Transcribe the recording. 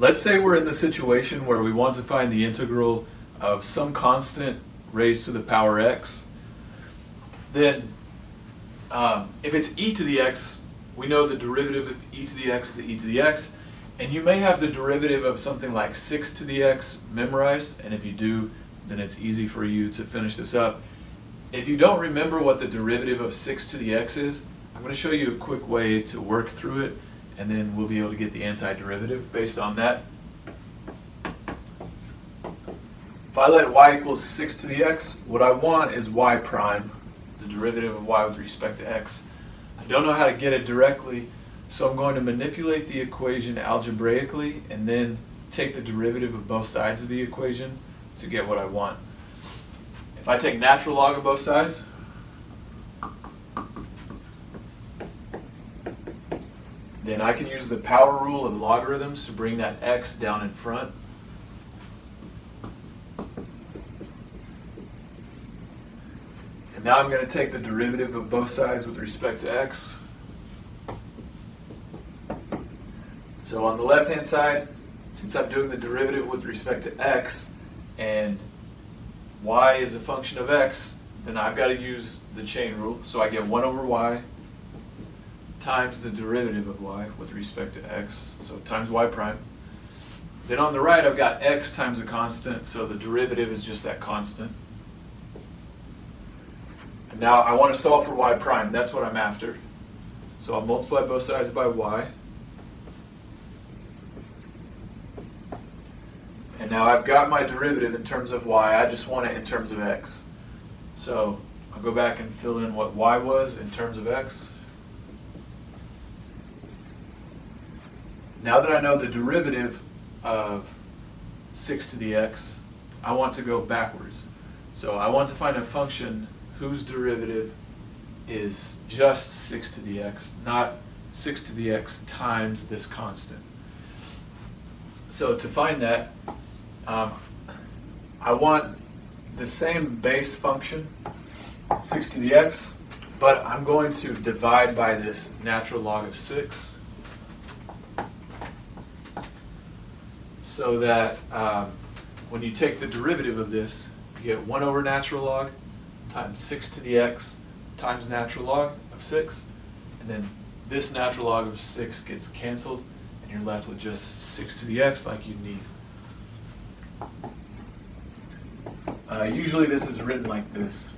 let's say we're in the situation where we want to find the integral of some constant raised to the power x. Then if it's e to the x, we know the derivative of e to the x is e to the x, and you may have the derivative of something like 6 to the x memorized, and if you do, then it's easy for you to finish this up. If you don't remember what the derivative of 6 to the x is, I'm going to show you a quick way to work through it, and then we'll be able to get the antiderivative based on that. If I let y equals 6 to the x, what I want is y prime, the derivative of y with respect to x. I don't know how to get it directly, so I'm going to manipulate the equation algebraically and then take the derivative of both sides of the equation to get what I want. If I take natural log of both sides, then I can use the power rule of logarithms to bring that x down in front. And now I'm going to take the derivative of both sides with respect to x. So on the left-hand side, since I'm doing the derivative with respect to x, and y is a function of x, then I've got to use the chain rule. So I get 1 over y times the derivative of y with respect to x, so times y prime. Then on the right, I've got x times a constant, so the derivative is just that constant. And now I want to solve for y prime. That's what I'm after. So I'll multiply both sides by y. And now I've got my derivative in terms of y. I just want it in terms of x. So I'll go back and fill in what y was in terms of x. Now that I know the derivative of 6 to the x, I want to go backwards. So I want to find a function whose derivative is just 6 to the x, not 6 to the x times this constant. So to find that, I want the same base function, 6 to the x, but I'm going to divide by this natural log of 6, so that when you take the derivative of this, you get 1 over natural log times 6 to the x times natural log of 6, and then this natural log of 6 gets canceled, and you're left with just 6 to the x like you need. Usually this is written like this.